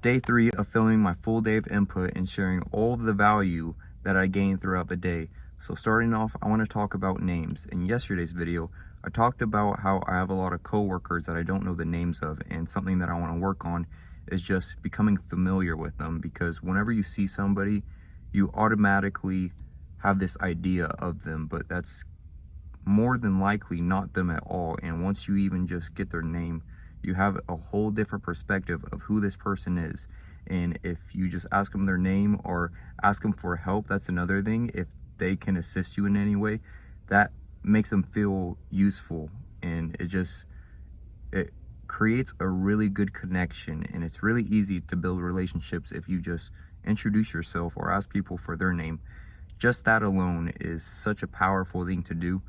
day 3 of filming my full day of input and sharing all of the value that I gained throughout the day. So starting off, I want to talk about names. In yesterday's video, I talked about how I have a lot of coworkers that I don't know the names of, and something that I want to work on is just becoming familiar with them, because whenever you see somebody, you automatically have this idea of them, but that's more than likely not them at all. And once you even just get their name, you have a whole different perspective of who this person is. And if you just ask them their name or ask them for help, that's another thing. If they can assist you in any way, that makes them feel useful, and it creates a really good connection. And it's really easy to build relationships if you just introduce yourself or ask people for their name. Just that alone is such a powerful thing to do.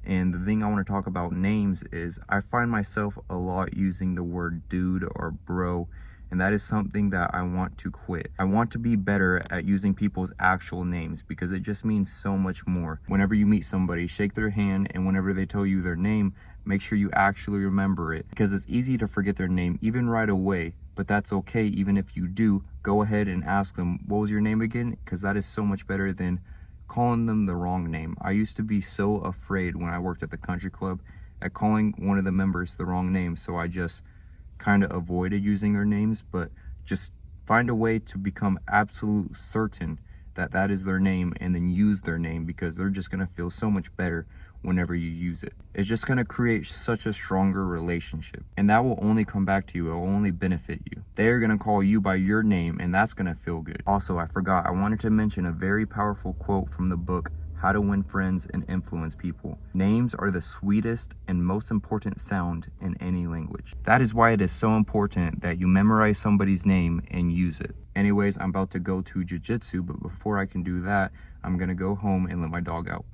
And the thing I want to talk about names is I find myself a lot using the word dude or bro, and that is something that I want to quit. I want to be better at using people's actual names, because it just means so much more. Whenever you meet somebody, shake their hand, and whenever they tell you their name, make sure you actually remember it, because it's easy to forget their name even right away. But that's okay. Even if you do, go ahead and ask them, what was your name again? Because that is so much better than calling them the wrong name. I used to be so afraid when I worked at the country club at calling one of the members the wrong name, so I just kind of avoided using their names. But just find a way to become absolute certain that that is their name, and then use their name, because they're just going to feel so much better whenever you use it. It's just going to create such a stronger relationship, and that will only come back to you. It will only benefit you. They're going to call you by your name, and that's going to feel good. Also, I forgot, I wanted to mention a very powerful quote from the book How to Win Friends and Influence People. Names are the sweetest and most important sound in any language. That is why it is so important that you memorize somebody's name and use it. Anyways, I'm about to go to jiu-jitsu, but before I can do that, I'm going to go home and let my dog out.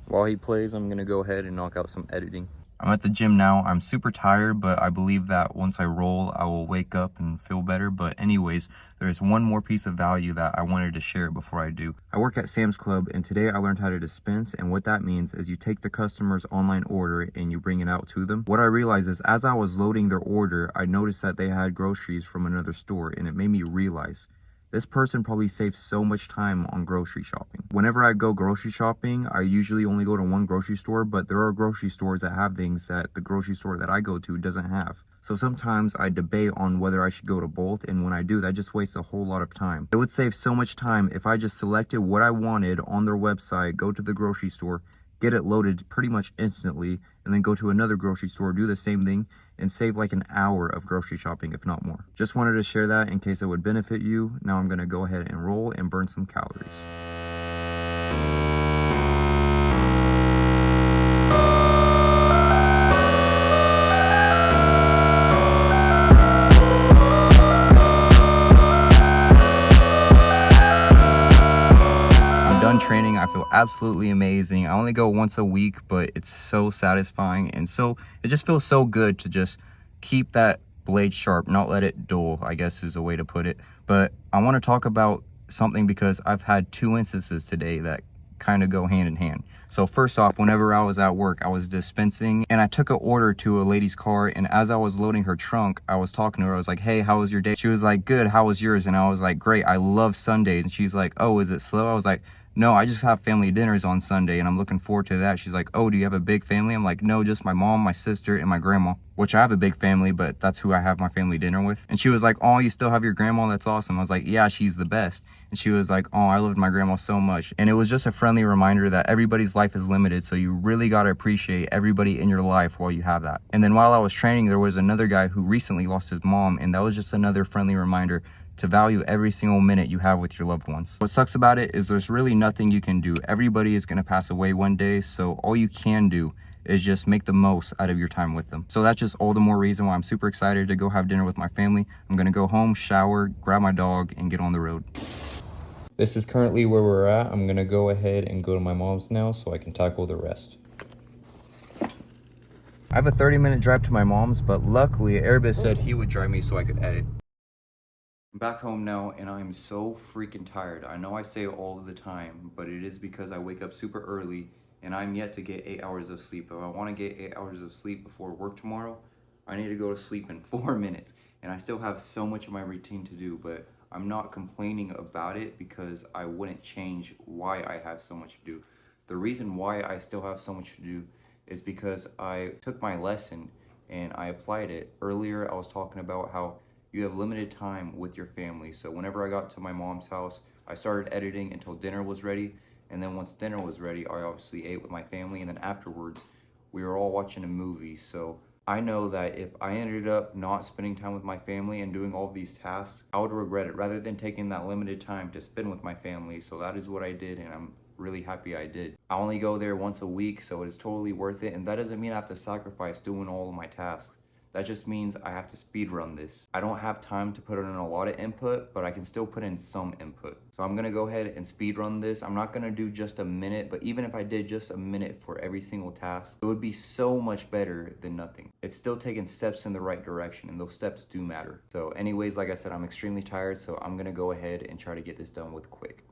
While he plays, I'm going to go ahead and knock out some editing. I'm at the gym now. I'm super tired, but I believe that once I roll, I will wake up and feel better. But anyways, there's one more piece of value that I wanted to share before I do. I work at Sam's Club, and today I learned how to dispense. And what that means is you take the customer's online order and you bring it out to them. What I realized is as I was loading their order, I noticed that they had groceries from another store, and it made me realize this person probably saves so much time on grocery shopping. Whenever I go grocery shopping, I usually only go to one grocery store, but there are grocery stores that have things that the grocery store that I go to doesn't have. So sometimes I debate on whether I should go to both, and when I do, that just wastes a whole lot of time. It would save so much time if I just selected what I wanted on their website, go to the grocery store, get it loaded pretty much instantly, and then go to another grocery store, do the same thing, and save like an hour of grocery shopping, if not more. Just wanted to share that in case it would benefit you. Now I'm gonna go ahead and roll and burn some calories. Training, I feel absolutely amazing. I only go once a week, but it's so satisfying, and so it just feels so good to just keep that blade sharp, not let it dull, I guess is a way to put it. But I want to talk about something because I've had two instances today that kind of go hand in hand. So first off, whenever I was at work, I was dispensing, and I took an order to a lady's car, and as I was loading her trunk, I was talking to her. I was like, hey, how was your day? She was like, good, how was yours? And I was like, great, I love Sundays. And she's like, oh, is it slow? I was like, no, I just have family dinners on Sunday, and I'm looking forward to that. She's like, oh, do you have a big family? I'm like, no, just my mom, my sister, and my grandma. Which I have a big family, but that's who I have my family dinner with. And she was like, oh, you still have your grandma? That's awesome. I was like, yeah, she's the best. And she was like, oh, I loved my grandma so much. And it was just a friendly reminder that everybody's life is limited, so you really got to appreciate everybody in your life while you have that. And then while I was training, there was another guy who recently lost his mom, and that was just another friendly reminder to value every single minute you have with your loved ones. What sucks about it is there's really nothing you can do. Everybody is going to pass away one day, so all you can do is just make the most out of your time with them. So that's just all the more reason why I'm super excited to go have dinner with my family. I'm going to go home, shower, grab my dog, and get on the road. This is currently where we're at. I'm going to go ahead and go to my mom's now so I can tackle the rest. I have a 30-minute drive to my mom's, but luckily Airbus said he would drive me so I could edit. I'm back home now, and I'm so freaking tired. I know I say it all the time, but it is because I wake up super early, and I'm yet to get 8 hours of sleep. If I want to get 8 hours of sleep before work tomorrow, I need to go to sleep in 4 minutes. and I still have so much of my routine to do, but I'm not complaining about it because I wouldn't change why I have so much to do. The reason why I still have so much to do is because I took my lesson and I applied it. Earlier, I was talking about how you have limited time with your family. So whenever I got to my mom's house, I started editing until dinner was ready. And then once dinner was ready, I obviously ate with my family. And then afterwards, we were all watching a movie. So I know that if I ended up not spending time with my family and doing all of these tasks, I would regret it rather than taking that limited time to spend with my family. So that is what I did, and I'm really happy I did. I only go there once a week, so it is totally worth it. And that doesn't mean I have to sacrifice doing all of my tasks. That just means I have to speed run this. I don't have time to put in a lot of input, but I can still put in some input. So I'm gonna go ahead and speed run this. I'm not gonna do just a minute, but even if I did just a minute for every single task, it would be so much better than nothing. It's still taking steps in the right direction, and those steps do matter. So anyways, like I said, I'm extremely tired, so I'm gonna go ahead and try to get this done with quick.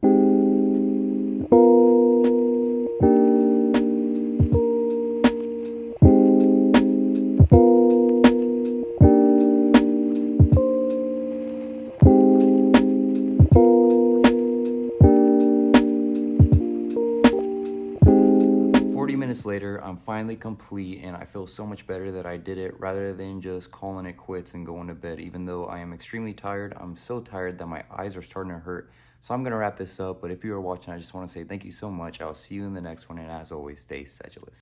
40 minutes later, I'm finally complete and I feel so much better that I did it rather than just calling it quits and going to bed. Even though I am extremely tired, I'm so tired that my eyes are starting to hurt. So I'm going to wrap this up, but if you are watching, I just want to say thank you so much. I'll see you in the next one, and as always, stay sedulous.